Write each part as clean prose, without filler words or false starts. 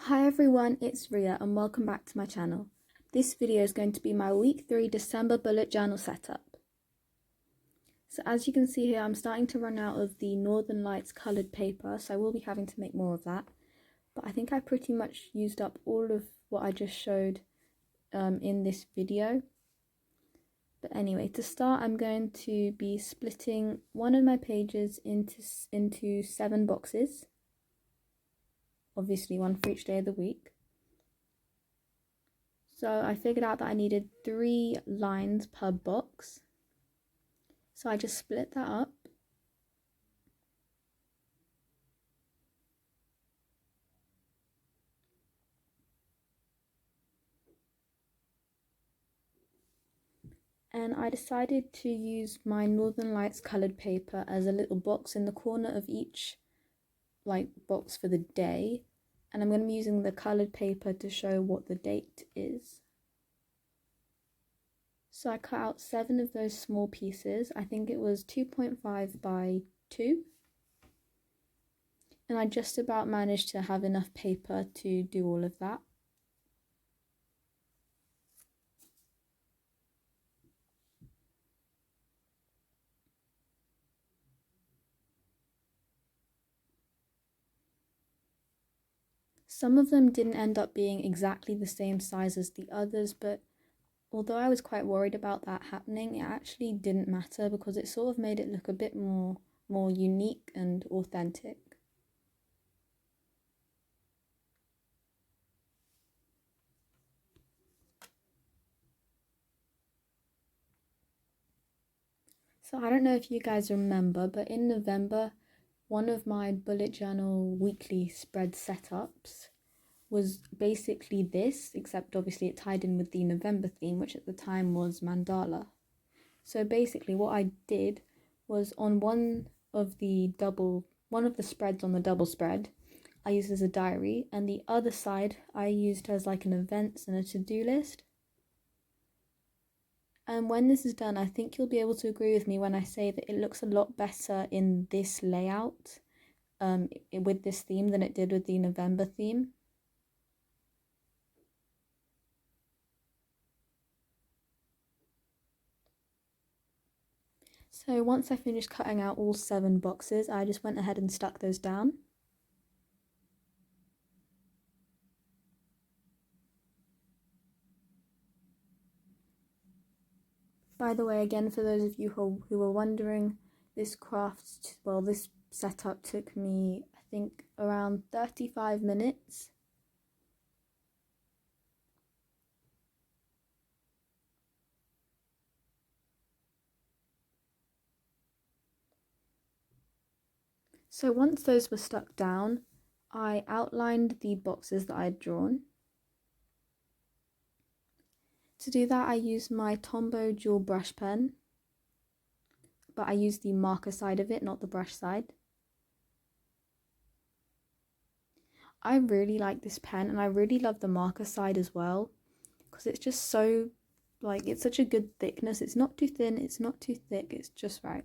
Hi everyone, it's Riya and welcome back to my channel. This video is going to be my week 3 December bullet journal setup. So as you can see here, I'm starting to run out of the Northern Lights coloured paper, so I will be having to make more of that. But I think I pretty much used up all of what I just showed in this video. But anyway, to start, I'm going to be splitting one of my pages into 7 boxes. Obviously one for each day of the week. So I figured out that I needed 3 lines per box. So I just split that up. And I decided to use my Northern Lights coloured paper as a little box in the corner of each box for the day. And I'm going to be using the coloured paper to show what the date is. So I cut out 7 of those small pieces. I think it was 2.5 by 2. And I just about managed to have enough paper to do all of that. Some of them didn't end up being exactly the same size as the others, but although I was quite worried about that happening, it actually didn't matter because it sort of made it look a bit more unique and authentic. So I don't know if you guys remember, but in November, one of my bullet journal weekly spread setups was basically this, except obviously it tied in with the November theme, which at the time was mandala. So basically what I did was on one of the spreads on the double spread, I used as a diary, and the other side I used as like an events and a to-do list. And when this is done, I think you'll be able to agree with me when I say that it looks a lot better in this layout with this theme than it did with the November theme. So once I finished cutting out all 7 boxes, I just went ahead and stuck those down. By the way, again, for those of you who were wondering, this setup took me, I think, around 35 minutes. So once those were stuck down, I outlined the boxes that I had drawn. To do that, I used my Tombow dual brush pen, but I used the marker side of it, not the brush side. I really like this pen, and I really love the marker side as well, because it's just so, it's such a good thickness. It's not too thin, it's not too thick, it's just right.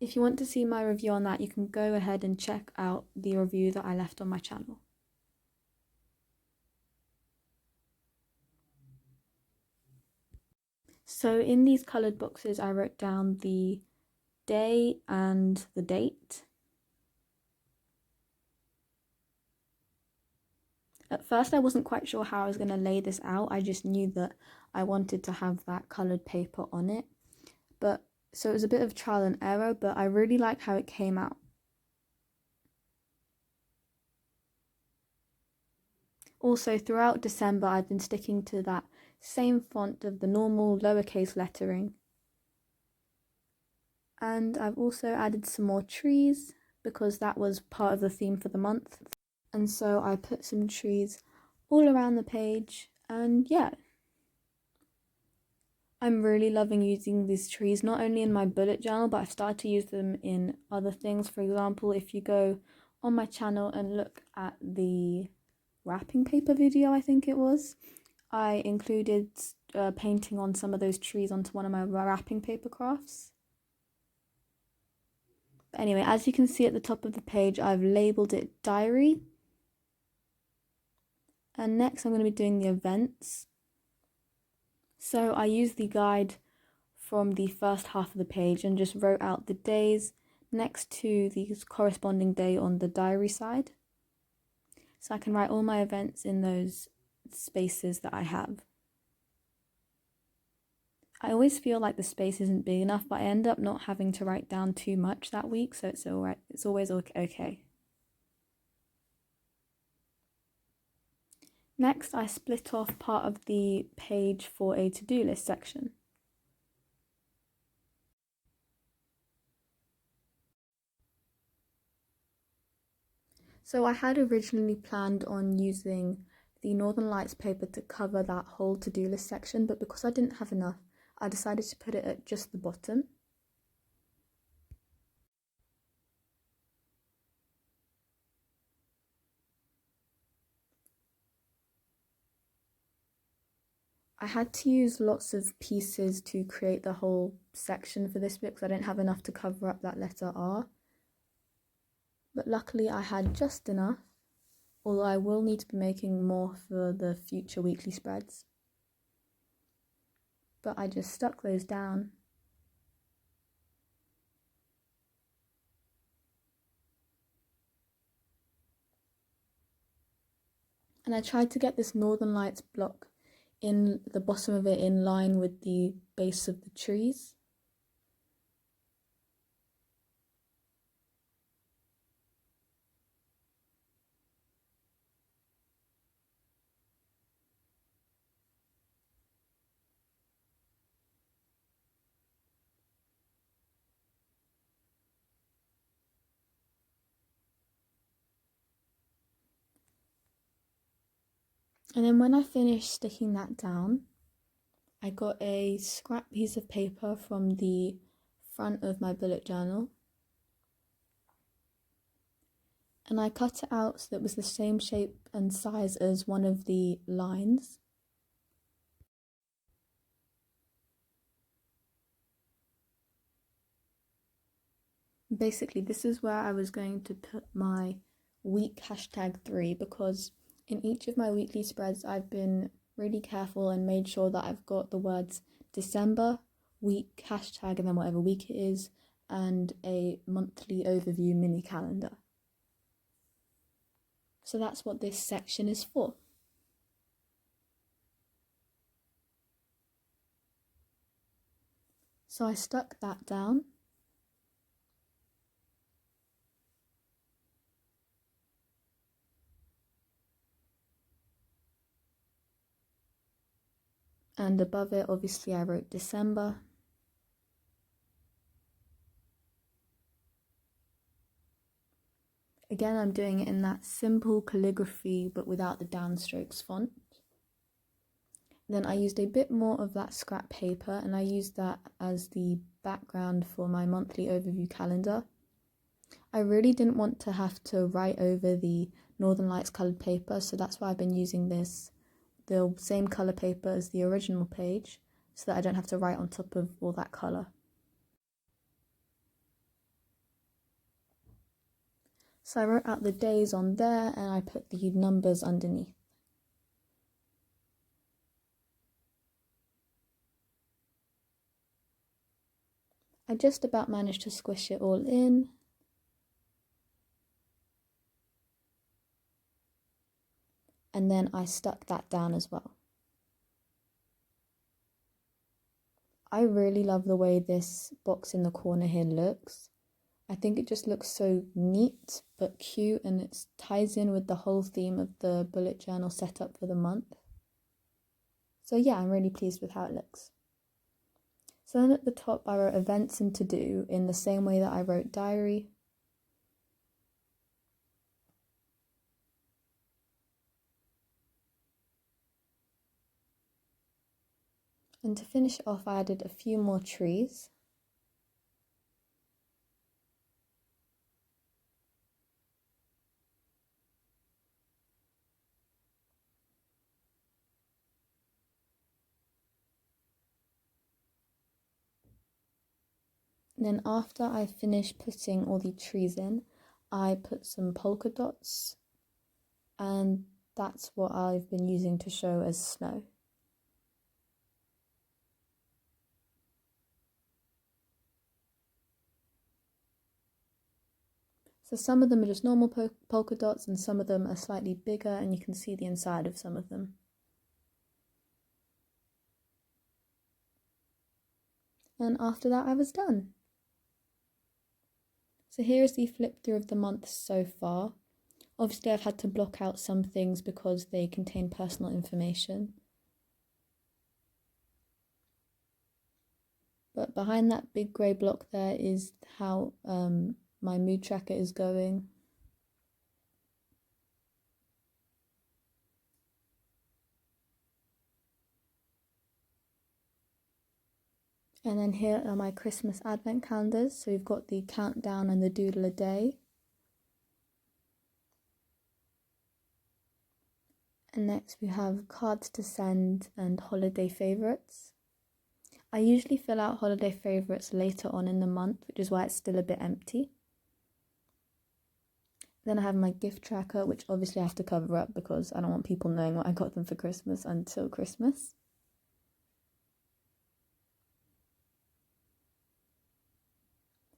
If you want to see my review on that, you can go ahead and check out the review that I left on my channel. So in these coloured boxes, I wrote down the day and the date. At first, I wasn't quite sure how I was going to lay this out. I just knew that I wanted to have that coloured paper on it. So it was a bit of trial and error, but I really liked how it came out. Also, throughout December, I've been sticking to that same font of the normal lowercase lettering. And I've also added some more trees because that was part of the theme for the month. And so I put some trees all around the page, and yeah. I'm really loving using these trees, not only in my bullet journal, but I've started to use them in other things. For example, if you go on my channel and look at the wrapping paper video, I think it was, I included painting on some of those trees onto one of my wrapping paper crafts. But anyway, as you can see at the top of the page, I've labelled it diary. And next I'm going to be doing the events. So I used the guide from the first half of the page and just wrote out the days next to the corresponding day on the diary side. So I can write all my events in those spaces that I have. I always feel like the space isn't big enough, but I end up not having to write down too much that week, so it's alright. It's always okay. Next, I split off part of the page for a to-do list section. So I had originally planned on using the Northern Lights paper to cover that whole to-do list section, but because I didn't have enough, I decided to put it at just the bottom. I had to use lots of pieces to create the whole section for this bit because I didn't have enough to cover up that letter R. But luckily I had just enough, although I will need to be making more for the future weekly spreads. But I just stuck those down. And I tried to get this Northern Lights block in the bottom of it in line with the base of the trees. And then when I finished sticking that down, I got a scrap piece of paper from the front of my bullet journal and I cut it out so that it was the same shape and size as one of the lines. Basically, this is where I was going to put my week #3 because in each of my weekly spreads I've been really careful and made sure that I've got the words December, week, hashtag, and then whatever week it is, and a monthly overview mini calendar. So that's what this section is for. So I stuck that down. And above it, obviously, I wrote December. Again, I'm doing it in that simple calligraphy, but without the downstrokes font. Then I used a bit more of that scrap paper and I used that as the background for my monthly overview calendar. I really didn't want to have to write over the Northern Lights coloured paper, so that's why I've been using the same colour paper as the original page, so that I don't have to write on top of all that colour. So I wrote out the days on there and I put the numbers underneath. I just about managed to squish it all in. And then I stuck that down as well. I really love the way this box in the corner here looks. I think it just looks so neat but cute, and it ties in with the whole theme of the bullet journal setup for the month. So yeah, I'm really pleased with how it looks. So then at the top I wrote events and to do in the same way that I wrote diary. And to finish off, I added a few more trees. And then after I finished putting all the trees in, I put some polka dots, and that's what I've been using to show as snow. So some of them are just normal polka dots and some of them are slightly bigger, and you can see the inside of some of them. And after that I was done. So here is the flip through of the month so far. Obviously I've had to block out some things because they contain personal information. But behind that big grey block there is how my mood tracker is going. And then here are my Christmas advent calendars. So we've got the countdown and the doodle a day. And next we have cards to send and holiday favourites. I usually fill out holiday favourites later on in the month, which is why it's still a bit empty. Then I have my gift tracker, which obviously I have to cover up because I don't want people knowing what I got them for Christmas until Christmas.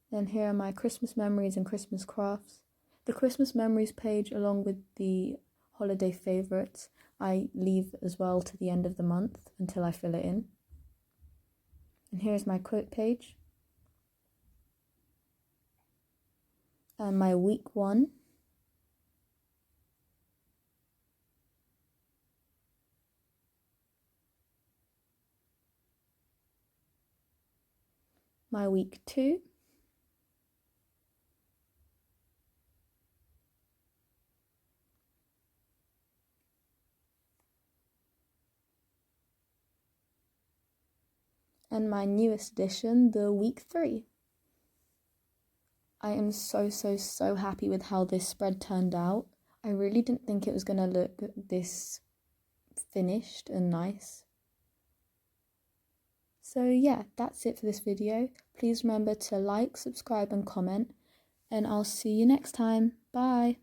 Then here are my Christmas memories and Christmas crafts. The Christmas memories page, along with the holiday favourites, I leave as well to the end of the month until I fill it in. And here's my quote page. And my week 1. My week 2. And my newest addition, the week 3. I am so happy with how this spread turned out. I really didn't think it was going to look this finished and nice. So yeah, that's it for this video. Please remember to like, subscribe and comment, and I'll see you next time. Bye!